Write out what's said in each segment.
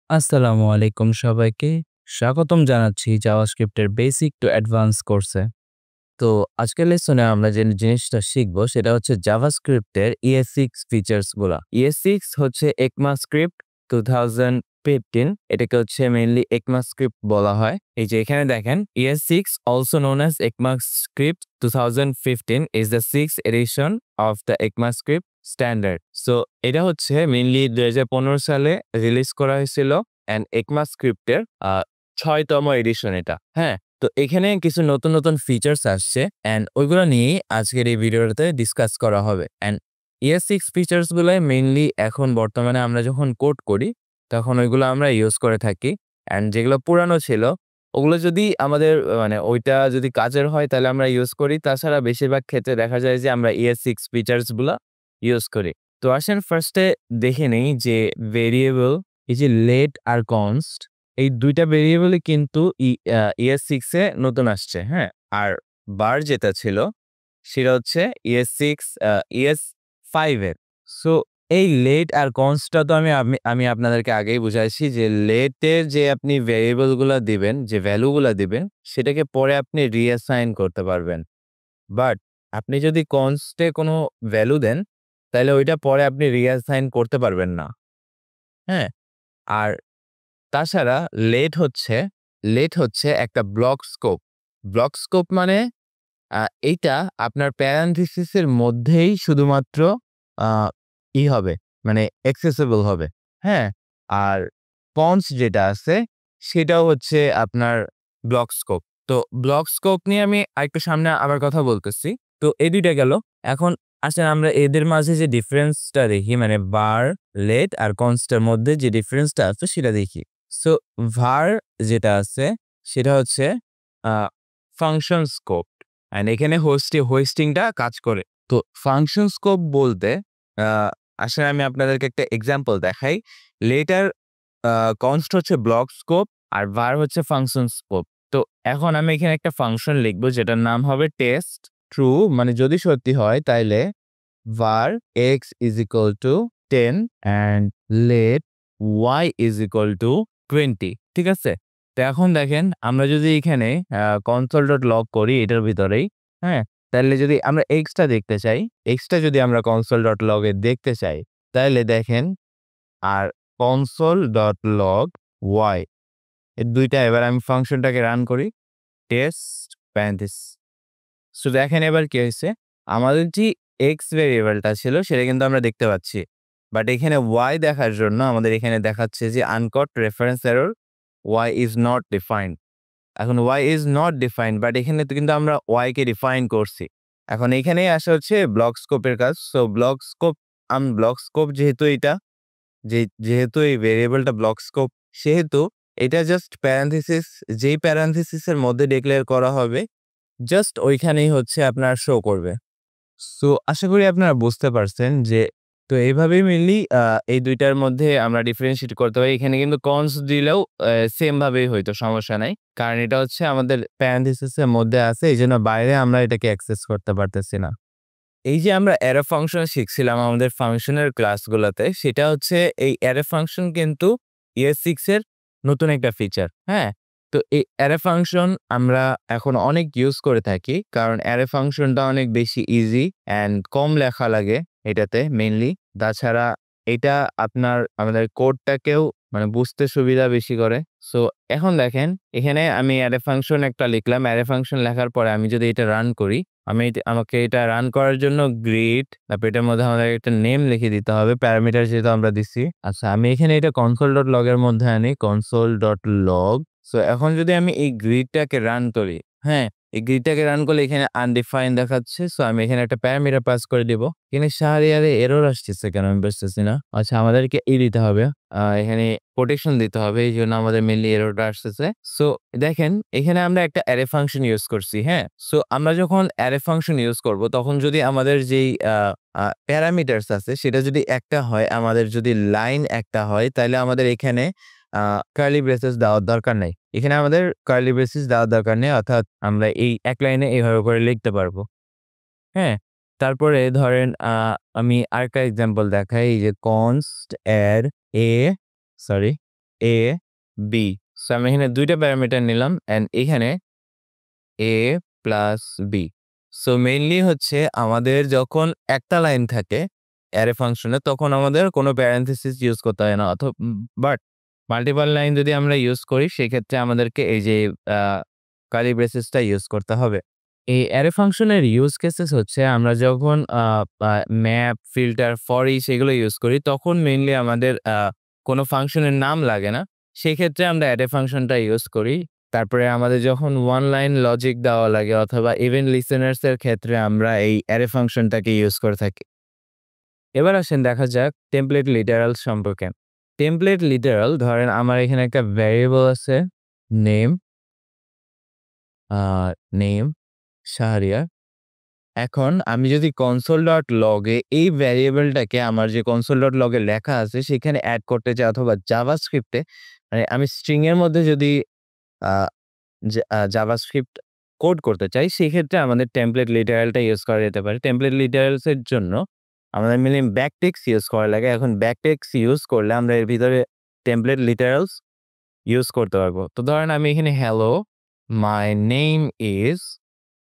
আসসালামু আলাইকুম সবাইকে। স্বাগতম জানাচ্ছি জাভাস্ক্রিপ্টের বেসিক টু অ্যাডভান্স কোর্সে। তো আজকের লেসনে আমরা যে জিনিসটা শিখব সেটা হচ্ছে জাভাস্ক্রিপ্টের ES6 ফিচার্স গুলা। ES6 হচ্ছে ECMAScript 2015। এটাকে হচ্ছে মেইনলি ECMAScript বলা হয়। এই যে এখানে দেখেন ES6 also known as ECMAScript 2015 is the sixth edition of the ECMAScript standard. So এটা হচ্ছে মেইনলি 2015 সালে রিলিজ করা হয়েছিল অ্যান্ড ECMAScript-এর 6তম এডিশন এটা। হ্যাঁ? তো এখানে কিছু নতুন ফিচার্স আসছে অ্যান্ড ওইগুলো নিয়েই আজকের এই ভিডিওটাতে ডিসকাস করা হবে। অ্যান্ড ES6 ফিচার্স গুলাই মেইনলি এখন বর্তমানে আমরা যখন কোড করি তখন ওইগুলো আমরা ইউজ করে থাকি। অ্যান্ড যেগুলো পুরানো ছিল ওগুলো যদি আমাদের মানে ওইটা যদি কাজের হয় তাহলে আমরা ইউজ করি। তাছাড়া বেশিরভাগ ক্ষেত্রে দেখা যায় যে আমরা ES6 ফিচার্স গুলা ইউজ করি। তো আসেন ফার্স্টে দেখে নেই যে ভেরিয়েবল, এই যে লেট আর কনস্ট, এই ২ টা ভেরিয়েবলই কিন্তু ES6 এ নতুন আসছে, হ্যাঁ? আর বার যেটা ছিল সেটা হচ্ছে ES5 এর। সো এই লেট আর কনস্টটা তো আমি আপনাদেরকে আগেই বুঝাইছি যে লেটের যে আপনি ভেরিয়েবল গুলা দিবেন, যে ভ্যালু গুলা দিবেন সেটাকে পরে আপনি রিঅ্যাসাইন করতে পারবেন। বাট আপনি যদি কনস্টে কোনো ভ্যালু দেন তাইলে ওইটা পরে আপনি রিঅ্যাসাইন করতে পারবেন না, হ্যাঁ? আর তাছাড়া লেট হচ্ছে একটা ব্লক স্কোপ। ব্লক স্কোপ মানে এইটা আপনার প্যারেনথেসিস এর মধ্যেই শুধুমাত্র আ হবে, মানে অ্যাক্সেসিবল হবে। হ্যাঁ? আর কনস যেটা আছে সেটাও হচ্ছে আপনার ব্লক স্কোপ। তো ব্লক স্কোপ নিয়ে আমি আরেকটু সামনে আবার কথা বলতেছি। তো এই ২ টা গেল। এখন আসেন আমরা এদের মাঝে যে ডিফারেন্সটা দেখি, মানে বার, লেট আর কনস্টের মধ্যে যে ডিফারেন্সটা আছে সেটা দেখি। সো var যেটা আছে সেটা হচ্ছে আ ফাংশন স্কোপ অ্যান্ড এখানে হোস্টিংটা কাজ করে। তো ফাংশন স্কোপ বলতে আ আসলে আমি আপনাদেরকে একটা এক্সাম্পল দেখাই। লেটার কনস্ট হচ্ছে ব্লক স্কোপ আর var হচ্ছে ফাংশন স্কোপ। তো এখন আমি এখানে একটা ফাংশন লিখবো যেটার নাম হবে টেস্ট ট্রু, মানে যদি সত্যি হয় তাইলে var x is equal to 10 and let y is equal to 20, ঠিক আছে? তো এখন দেখেন আমরা যদি এখানে console.log করি এটার ভিতরেই, হ্যাঁ? তাহলে যদি আমরা x টা দেখতে চাই, x টা যদি আমরা console.log এ দেখতে চাই, তাহলে দেখেন আর console.log y, এই ২ টা এবার আমি ফাংশনটাকে রান করি। Test parenthesis. সো দেখেন এবার কি হয়েছে? আমাদের যে x ভেরিয়েবলটা ছিল সেটা কিন্তু আমরা দেখতে পাচ্ছি। বাট এখানে y দেখার জন্য আমাদের এখানে দেখাচ্ছে যে আনকট reference error, y is not defined। এখন y is not defined but এখানে তো কিন্তু আমরা y কে ডিফাইন করছি। এখন এখানেই আসা হচ্ছে ব্লক স্কোপের কাজ। সো ব্লক স্কোপ যেহেতু এইটা, যেহেতু এই ভেরিয়েবলটা ব্লক স্কোপ, সেহেতু এটা জাস্ট প্যারেনথেসিস, যেই প্যারেনথেসিস এর মধ্যে ডিক্লেয়ার করা হবে জাস্ট ওইখানেই হচ্ছে আপনার শো করবে। সো আশা করি আপনারা বুঝতে পারছেন যে তো এইভাবেই মেইনলি এই ২ টার মধ্যে আমরা ডিফারেনশিয়েট করতে পারি। এখানে কিন্তু কনস দিলেও সেম ভাবেই হইতো, সমস্যা নাই। কারণ এটা হচ্ছে আমাদের প্যারেনথেসিস এর মধ্যে আছে, এইজন্য বাইরে আমরা এটাকে অ্যাক্সেস করতে পারতেছি না। এই যে আমরা অ্যারে ফাংশন শিখছিলাম আমাদের ফাংশনের ক্লাসগুলাতে, সেটা হচ্ছে এই অ্যারে ফাংশন কিন্তু ES6 এর নতুন একটা ফিচার। হ্যাঁ? তো এই অ্যারে ফাংশন আমরা এখন অনেক ইউজ করে থাকি। কারণ অ্যারে ফাংশনটা অনেক বেশি ইজি অ্যান্ড কম লেখা লাগে এটাতে মেইনলি। তাছাড়া এটা আমাদের কোডটাকেও মানে বুঝতে সুবিধা বেশি করে। সো এখন দেখেন এখানে আমি অ্যারে ফাংশন একটা লিখলাম। অ্যারে ফাংশন লেখার পরে আমি যদি এটা রান করি, আমাকে এটা রান করার জন্য গ্রিড, তারপর এটার মধ্যে আমাদের একটা নেম লিখে দিতে হবে। প্যারামিটার যেহেতু আমরা দিছি। আচ্ছা, আমি এখানে এটা console.log এর মধ্যে আনি console.log। সো এখন যদি আমি এই গ্রিডটাকে রান করি, হ্যাঁ? এই গ্রিডটাকে রান করলে এখানে আনডিফাইন্ড দেখাচ্ছে। সো আমি এখানে একটা প্যারামিটার পাস করে দিব। এখানে শাহরিয়ারে এরর আসতেছে কেন আমি বুঝতেছি না। আচ্ছা, আমাদেরকে দিতে হবে। এখানে প্রোটেকশন দিতে হবে। এইজন্য আমাদের মেইনলি এররটা আসতেছে। সো দেখেন এখানে আমরা একটা অ্যারে ফাংশন ইউজ করছি, হ্যাঁ? সো আমরা যখন অ্যারে ফাংশন ইউজ করব তখন যদি আমাদের যেই প্যারামিটারস আছে সেটা যদি একটা হয়, আমাদের যদি লাইন একটা হয় তাইলে আমাদের এখানে আ কার্লি ব্রেসেস দেওয়ার দরকার নাই। এখানে আমাদের কার্লি ব্রেসেস দেওয়ার দরকার নেই। অর্থাৎ আমরা এই এক লাইনে এভাবে করে লিখতে পারবো। হ্যাঁ? তারপরে ধরেন আমি আরেকটা এক্সাম্পল দেখাই, এই যে const add a, sorry, a b so আমি এখানে দুইটা প্যারামিটার নিলাম এন্ড এখানে a plus b so mainly হচ্ছে আমাদের যখন একটা লাইন থাকে অ্যারে ফাংশনে তখন আমাদের কোনো প্যারেনথেসিস ইউজ করতে হয় না বাট মাল্টিপল লাইন যদি আমরা ইউজ করি সেক্ষেত্রে আমাদেরকে এই যে কার্লি ব্রেসেসটা ইউজ করতে হবে। এই অ্যারে ফাংশনের ইউজ কেসেস হচ্ছে আমরা যখন ম্যাপ, ফিল্টার, ফর ইচ এগুলো ইউজ করি তখন মেইনলি আমাদের কোনো ফাংশনের নাম লাগে না। সেক্ষেত্রে আমরা অ্যারে ফাংশনটা ইউজ করি। তারপরে আমাদের যখন ওয়ান লাইন লজিক দেওয়া লাগে অথবা ইভেন লিসেনার্স এর ক্ষেত্রে আমরা এই অ্যারে ফাংশনটাকে ইউজ করে থাকি। এবার আসেন দেখা যাক টেমপ্লেট লিটারাল সম্পর্কে। টেমপ্লেট লিটারাল ধরেন আমার এখানে একটা ভ্যারিয়েবল আছে নেম নেম শাহরিয়ার। এখন আমি যদি console.log এ এই ভ্যারিয়েবলটাকে আমার যে console.log এ লেখা আছে সেখানে এড করতে চাই অথবা জাভাস্ক্রিপ্টে মানে আমি স্ট্রিং এর মধ্যে যদি আ জাভাস্ক্রিপ্ট কোড করতে চাই সেক্ষেত্রে আমাদের টেমপ্লেট লিটারালটা ইউজ করা যেতে পারে। টেমপ্লেট লিটারালস এর জন্য আমাদের মেইনলি ব্যাকটিক্স ইউজ করা লাগে। এখন ব্যাকটিক্স ইউজ করলে আমরা এর ভিতরে টেমপ্লেট লিটারালস ইউজ করতে পারবো। তো ধরেন আমি এখানে হ্যালো মাই নেম ইজ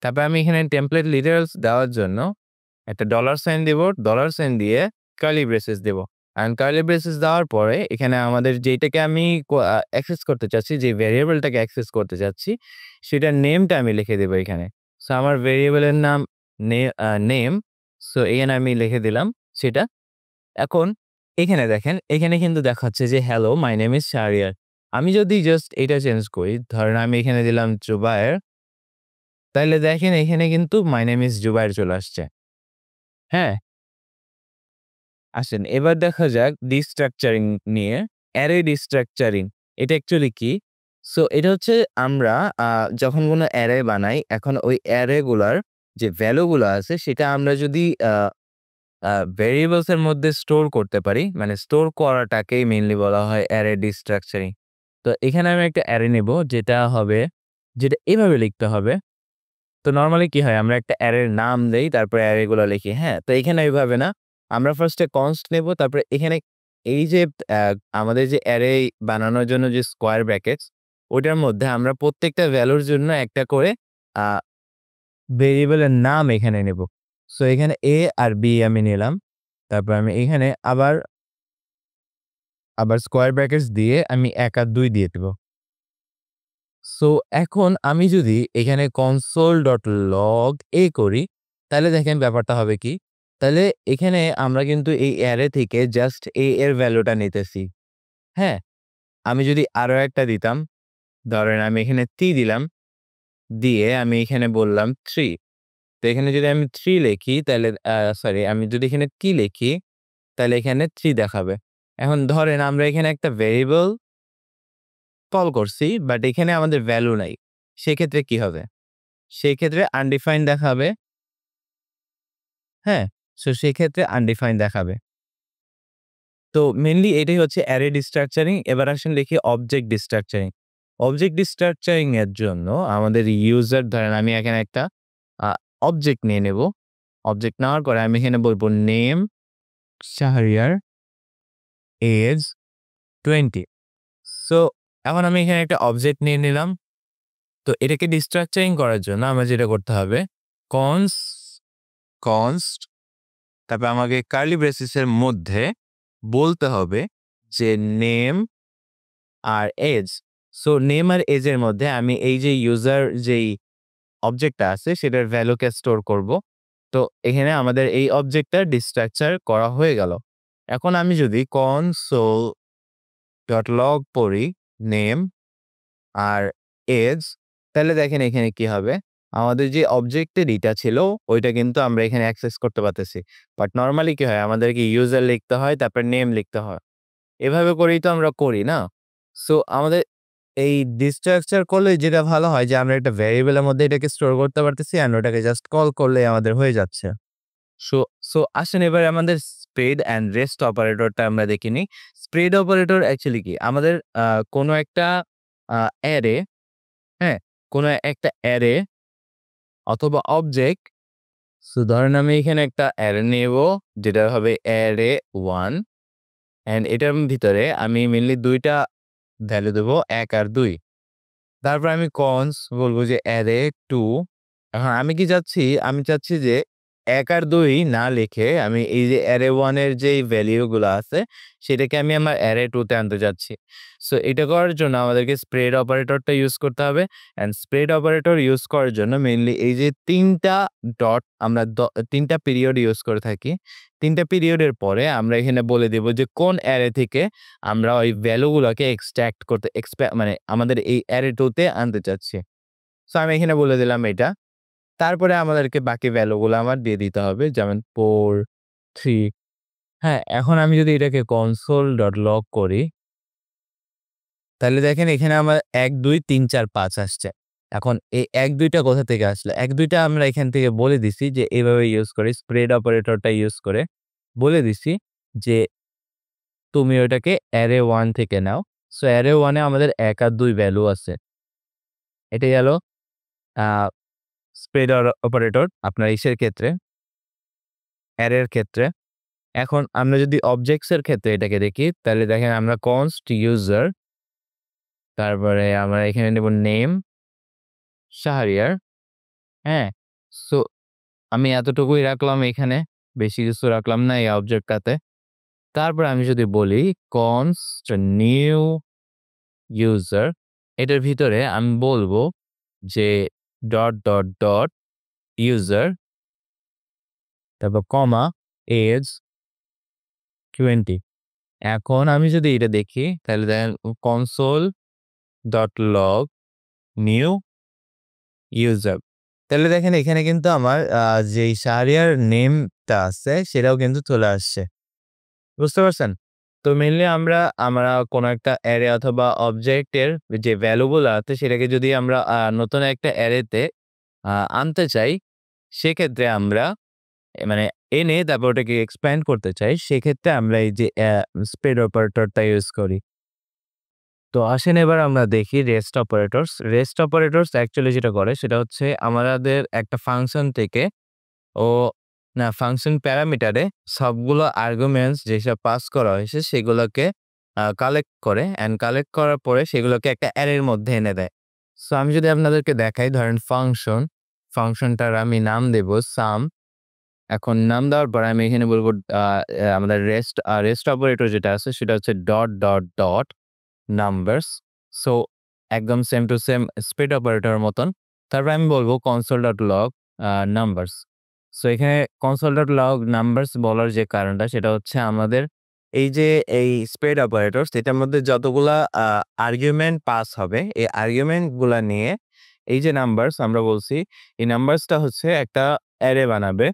তারপর আমি এখানে টেমপ্লেট লিটারালস দেওয়ার জন্য একটা ডলার সাইন দিব, ডলার সাইন দিয়ে কার্লি ব্রেসেস দেব। অ্যান্ড কার্লি ব্রেসেস দেওয়ার পরে এখানে আমাদের যেটাকে আমি অ্যাক্সেস করতে চাচ্ছি, যে ভ্যারিয়েবলটাকে অ্যাক্সেস করতে চাচ্ছি সেটার নেমটা আমি লিখে দেব এখানে। সো আমার ভ্যারিয়েবলের নাম নেম। সো এখানে আমি লিখে দিলাম সেটা। এখন এখানে দেখেন, এখানে কিন্তু দেখাচ্ছে যে hello my name is Shahriar. আমি যদি জাস্ট এটা চেঞ্জ করি, ধরেন আমি এখানে দিলাম জুবায়ের, তাইলে দেখেন এখানে কিন্তু মাই নেম ইজ জুবায়ের চলে আসছে। হ্যাঁ? আসেন এবার দেখা যাক ডিস্ট্রাকচারিং নিয়ে। অ্যারে ডিস্ট্রাকচারিং এটা অ্যাকচুয়ালি কি? সো এটা হচ্ছে আমরা যখন কোনো অ্যারে বানাই এখন ওই অ্যারে গুলার যে ভ্যালু গুলো আছে সেটা আমরা যদি ভেরিয়েবলস এর মধ্যে স্টোর করতে পারি, মানে স্টোর করাটাকেই মেইনলি বলা হয় অ্যারে ডিস্ট্রাকচারিং। তো এখানে আমি একটা অ্যারে নেব যেটা এভাবে লিখতে হবে। তো নরমালি কি হয় আমরা একটা অ্যারের নাম দেই তারপরে অ্যারে গুলো লিখি। হ্যাঁ? তো এখানে ওইভাবে না। আমরা ফার্স্টে কনস্ট নেব তারপরে এখানে এই যে আমাদের যে অ্যারে বানানোর জন্য যে স্কোয়ার ব্র্যাকেটস ওটার মধ্যে আমরা প্রত্যেকটা ভ্যালুর জন্য একটা করে আ ভেরিয়েবলের নাম এখানে নেব। সো এখানে A আর B আমি নিলাম। তারপর আমি এখানে আবার স্কোয়ার ব্র্যাকেটস দিয়ে আমি ১ আর ২ দিয়ে দিব। সো এখন আমি যদি এখানে console.log a করি, তাহলে দেখেন ব্যাপারটা হবে কি? তাহলে এখানে আমরা কিন্তু এই অ্যারে থেকে জাস্ট a এর ভ্যালুটা নিতেছি। হ্যাঁ? আমি যদি আরো একটা দিতাম, ধরেন আমি এখানে 3 দিলাম, দিয়ে আমি এখানে বললাম 3। তো এখানে যদি আমি 3 লিখি তাহলে সরি আমি যদি এখানে t লিখি, তাহলে এখানে 3 দেখাবে। এখন ধরেন আমরা এখানে একটা ভেরিয়েবল কল করছি, বাট এখানে আমাদের ভ্যালু নাই। সেক্ষেত্রে কি হবে? সেক্ষেত্রে আনডিফাইন্ড দেখাবে। হ্যাঁ? সো সেক্ষেত্রে আনডিফাইন্ড দেখাবে। তো মেইনলি এটাই হচ্ছে অ্যারে ডিস্ট্রাকচারিং। এবার আসেন দেখি অবজেক্ট ডিস্ট্রাকচারিং। অবজেক্ট ডিস্ট্রাকচারিং এর জন্য আমাদের ইউজার ধরেন আমি এখানে একটা আ অবজেক্ট নিয়ে নেব। অবজেক্ট নেওয়ার পরে আমি এখানে বলব নেম শাহরিয়ার এজ 20। সো এখন আমি এখানে একটা অবজেক্ট নিয়ে নিলাম। তো এটাকে ডিস্ট্রাকচারিং করার জন্য আমার যেটা করতে হবে কনস্ট তারপর আমাকে কার্লি ব্রেসেস এর মধ্যে বলতে হবে যে নেম আর এজ। সো নেম আর এজ এর মধ্যে আমি এই যে ইউজার যেই অবজেক্টটা আছে সেটার ভ্যালুকে স্টোর করব। তো এখানে আমাদের এই অবজেক্টটা ডিস্ট্রাকচার করা হয়ে গেল। এখন আমি যদি console.log পড়ি নেম আর এজ, তাহলে দেখেন এখানে কি হবে? আমাদের যে অবজেক্টের এটা ছিল ওইটা কিন্তু আমরা এখানে অ্যাক্সেস করতে পারতেছি। বাট নরমালি কি হয়? আমাদেরকে ইউজার লিখতে হয়, তারপর নেম লিখতে হয়। এভাবে করেই তো আমরা করি, না? সো আমাদের এই ডিস্ট্রাকচার করলে যেটা ভালো হয় যে আমরা একটা ভ্যারিয়েবলের মধ্যে এটাকে স্টোর করতে পারতেছি অ্যান্ড ওটাকে জাস্ট কল করলেই আমাদের হয়ে যাচ্ছে। সো সো আসেন এবার আমাদের স্প্রেড অ্যান্ড রেস্ট অপারেটরটা আমরা দেখে নিই। স্প্রেড অপারেটর অ্যাকচুয়ালি কি? আমাদের কোনো একটা অ্যারে, হ্যাঁ? কোনো একটা অ্যারে অথবা অবজেক্ট। সো ধরেন আমি এখানে একটা অ্যারে নেব যেটা হবে অ্যারে 1 অ্যান্ড এটার ভিতরে আমি মেইনলি ২ টা ভ্যালু দেবো 1 আর 2। তারপর আমি কনস বলবো যে array 2। এখন আমি কি চাচ্ছি? আমি চাচ্ছি যে 1 আর 2 না লিখে আমি এই যে array 1 এর যেই ভ্যালু গুলা আছে সেটাকে আমি আমার array 2 তে আনতে চাচ্ছি। সো এটা করার জন্য আমাদেরকে স্প্রেড অপারেটরটা ইউজ করতে হবে। অ্যান্ড স্প্রেড অপারেটর ইউজ করার জন্য মেইনলি এই যে ৩ টা ডট আমরা ৩ টা পিরিয়ড ইউজ করে থাকি। ৩ টা পিরিয়ডের পরে আমরা এখানে বলে দেব যে কোন array থেকে আমরা ওই ভ্যালু গুলাকে এক্সট্রাক্ট করতে মানে আমাদের এই array 2 তে আনতে চাচ্ছি। সো আমি এখানে বলে দিলাম এটা। তারপরে আমাদেরকে বাকি ভ্যালুগুলো আমার দিয়ে দিতে হবে। যেমন 4, 3। হ্যাঁ, এখন আমি যদি এটাকে console.log করি, তাহলে দেখেন এখানে আমার ১, ২, ৩, ৪, ৫ আসছে। এখন এই ১, ২ টা কোথা থেকে আসলো? ১, ২ টা আমরা এখান থেকে বলে দিছি যে এভাবে ইউজ করে স্প্রেড অপারেটরটা ইউজ করে বলে দিছি যে তুমি ওটাকে array 1 থেকে নাও। সো array 1 এ আমাদের ১ আর ২ ভ্যালু আছে। এটাই গেল আ স্প্রেড অপারেটর আপনার ইসের ক্ষেত্রে, array এর ক্ষেত্রে। এখন আমরা যদি অবজেক্টস এর ক্ষেত্রে এটাকে দেখি, তাহলে দেখেন আমরা const user, তারপরে আমরা এখানে নেব নেম শাহরিয়ার। হ্যাঁ? সো আমি এতটুকুই রাখলাম এখানে। বেশি কিছু রাখলাম না এই অবজেক্টটাতে। তারপরে আমি যদি বলি const new user, এটার ভিতরে আমি বলব যে ডট user, তারপর কমা age 20। এখন আমি যদি এটা দেখি তাহলে দেখেন console.log new user, তাহলে দেখেন এখানে কিন্তু আমার যেই শাহরিয়ার নেমটা আছে সেটাও কিন্তু চলে আসছে। বুঝতে পারছেন? তো মেইনলি আমরা কোনো একটা অ্যারে অথবা অবজেক্টের যে ভ্যালু গুলো আছে সেটাকে যদি আমরা নতুন একটা অ্যারেতে আনতে চাই, সেক্ষেত্রে আমরা মানে এনে তারপর ওটাকে এক্সপ্যান্ড করতে চাই, সেক্ষেত্রে আমরা এই যে স্প্রেড অপারেটরটা ইউজ করি। তো আসেন এবার আমরা দেখি rest operators. Rest operators actually যেটা করে সেটা হচ্ছে আমাদের একটা ফাংশন থেকে ও না ফাংশন প্যারামিটারে সবগুলো আর্গুমেন্টস যেসব পাস করা হয়েছে সেগুলোকে কালেক্ট করে অ্যান্ড কালেক্ট করার পরে সেগুলোকে একটা অ্যারের মধ্যে এনে দেয়। সো আমি যদি আপনাদেরকে দেখাই ধরেন ফাংশনটার আমি নাম দেব সাম। এখন নাম দেওয়ার পর আমি এখানে বলব আমাদের রেস্ট অপারেটর যেটা আছে সেটা হচ্ছে ডট নাম্বারস। সো একদম সেম টু সেম স্প্রেড অপারেটরের মতন। তারপর আমি বলবো console.log নাম্বারস। সো এখানে console.log নাম্বারস বলার যে কারণটা সেটা হচ্ছে আমাদের এই যে এই স্প্রেড অপারেটরস এটার মধ্যে যতগুলা আর্গুমেন্ট পাস হবে এই আর্গুমেন্ট গুলা নিয়ে এই যে নাম্বারস আমরা বলছি এই নাম্বারসটা হচ্ছে একটা অ্যারে বানাবে।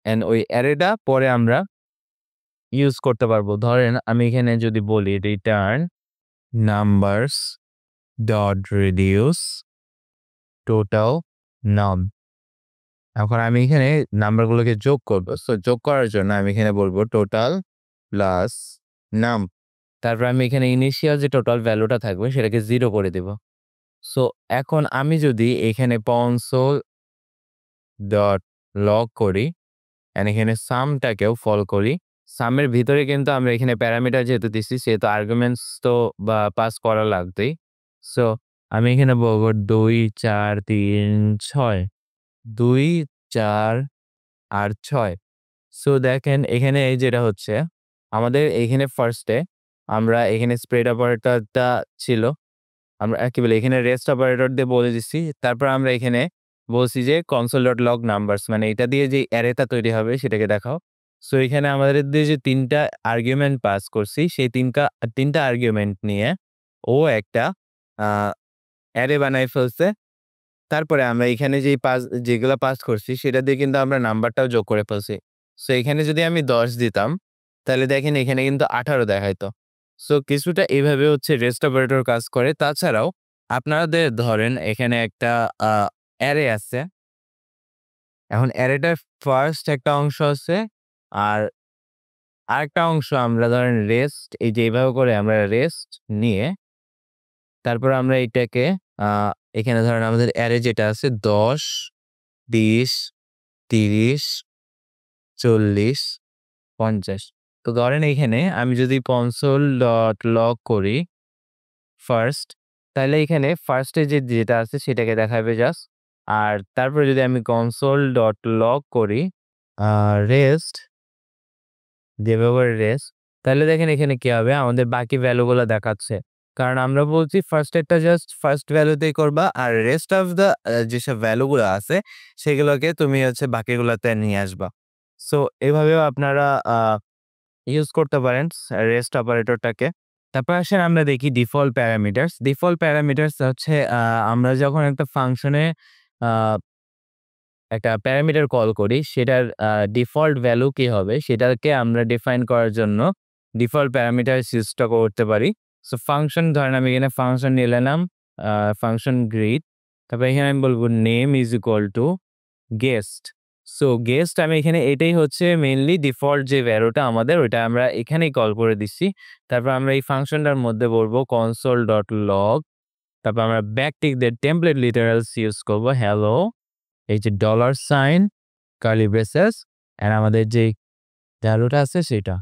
অ্যান্ড ওই অ্যারেটা পরে আমরা ইউজ করতে পারবো। ধরেন আমি এখানে যদি বলি return numbers dot reduce total num। এখন আমি এখানে নাম্বারগুলোকে যোগ করব। সো যোগ করার জন্য আমি এখানে বলবো টোটাল প্লাস নাম। তারপর আমি এখানে ইনিশিয়াল যে টোটাল ভ্যালুটা থাকবে সেটাকে 0 করে দেব। সো এখন আমি যদি এখানে console.log করি এন্ড এখানে সামটাকেও ফল করি। সামের ভিতরে কিন্তু আমরা এখানে প্যারামিটার যেহেতু দিচ্ছি সেহেতু আর্গুমেন্টস তো বা পাস করা লাগবেই। সো আমি এখানে বলবো ২, ৪, ৩, ৬। ২, ৪ আর ৬। সো দেখেন এখানে এই যেটা হচ্ছে আমাদের এখানে ফার্স্টে আমরা এখানে স্প্রেড অপারেটরটা ছিল। আমরা কি বলি এখানে রেস্ট অপারেটর দিয়ে বলে দিচ্ছি। তারপর আমরা এখানে বলছি যে console.log numbers মানে এটা দিয়ে যে অ্যারেটা তৈরি হবে সেটাকে দেখাও। সো এখানে আমাদের দিয়ে যে ৩ টা আর্গুমেন্ট পাস করছি সেই ৩ টা আর্গুমেন্ট নিয়ে ও একটা আ অ্যারে বানায় ফেলছে। তারপরে আমরা এখানে যেগুলা পাস করছি সেটা দিয়ে কিন্তু আমরা নাম্বারটাও যোগ করে ফেলছি। সো এখানে যদি আমি ১০ দিতাম, তাহলে দেখেন এখানে কিন্তু ১৮ দেখাইতো। সো কিছুটা এভাবে হচ্ছে রেস্ট অপারেটর কাজ করে। তাছাড়াও আপনাদের ধরেন এখানে একটা আ অ্যারে আছে। এখন অ্যারেটার ফার্স্ট একটা অংশ আছে। আর আরেকটা অংশ আমরা ধরেন রেস্ট এই যে এভাবে করে আমরা রেস্ট নিয়ে তারপর আমরা এটাকে আ এখানে ধরেন আমাদের অ্যারে যেটা আছে ১০, ২০, ৩০, ৪০, ৫০। তো ধরেন এইখানে আমি যদি console.log করি ফার্স্ট, তাহলে এখানে ফার্স্টে যেটা আছে সেটাকে দেখাবে জাস্ট। আর তারপরে যদি আমি console.log করি রেস্ট রেস্ট, তাহলে দেখেন এখানে কি হবে, আমাদের বাকি ভ্যালুগুলো দেখাচ্ছে। কারণ আমরা বলছি ফার্স্টেরটা জাস্ট ফার্স্ট ভ্যালুতেই করবা, আর রেস্ট অফ দ্য যেসব ভ্যালুগুলো আছে সেগুলোকে তুমি হচ্ছে বাকিগুলোতে নিয়ে আসবা। সো এভাবেও আপনারা ইউজ করতে পারেন রেস্ট অপারেটরটাকে। তারপর আসেন আমরা দেখি ডিফল্ট প্যারামিটারস। ডিফল্ট প্যারামিটারস হচ্ছে আমরা যখন একটা ফাংশনে আ একটা প্যারামিটার কল করি সেটার ডিফল্ট ভ্যালু কি হবে সেটাকে আমরা ডিফাইন করার জন্য ডিফল্ট প্যারামিটারস ইউজটা করতে পারি। সো ফাংশন ধরেন আমি এখানে ফাংশন নিয়ে নিলাম ফাংশন গ্রিট। তারপর এখানে আমি বলব name is equal to guest. So guest আমি এখানে এটাই হচ্ছে মেইনলি ডিফল্ট যে ভ্যালুটা আমাদের ওইটা আমরা এখানেই কল করে দিচ্ছি। তারপর আমরা এই ফাংশনটার মধ্যে বলবো console.log, তারপর আমরা ব্যাকটিক দিয়ে টেমপ্লেট লিটারালস ইউজ করব হ্যালো, এই যে dollar sign curly braces and আমাদের যে ভ্যালুটা আছে সেটা।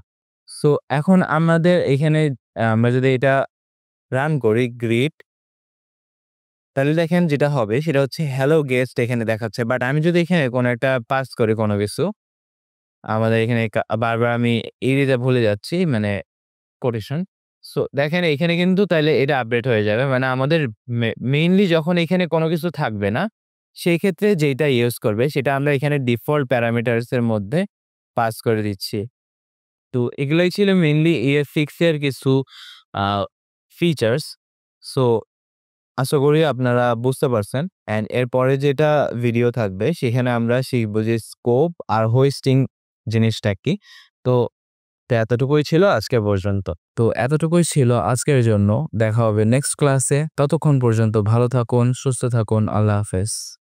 সো এখন আমাদের এখানে আমরা যদি এটা রান করি গ্রিট, তাহলে দেখেন যেটা হবে সেটা হচ্ছে হ্যালো গেস্ট এখানে দেখাচ্ছে। বাট আমি যদি এখানে কোনো একটা পাস করি কোনো কিছু, আমাদের এখানে বারবার আমি এই দিতে ভুলে যাচ্ছি মানে কোটেশন। সো দেখেন এখানে কিন্তু তাইলে এটা আপডেট হয়ে যাবে। মানে আমাদের মেইনলি যখন এখানে কোনো কিছু থাকবে না, সেই ক্ষেত্রে যেটা ইউজ করবে সেটা আমরা এখানে ডিফল্ট প্যারামিটারস এর মধ্যে পাস করে দিচ্ছি। তো এগুলাই ছিল মেইনলি ES6 এর কিছু আ ফিচারস। সো আশা করি আপনারা বুঝতে পারছেন। অ্যান্ড এরপরে যেটা ভিডিও থাকবে সেখানে আমরা শিখব যে স্কোপ আর হোস্টিং জিনিসটা কি। তো এতটুকুই ছিল আজকে পর্যন্ত। তো এতটুকুই ছিল আজকের জন্য। দেখা হবে নেক্সট ক্লাসে। ততক্ষণ পর্যন্ত ভালো থাকুন, সুস্থ থাকুন। আল্লাহ হাফেজ।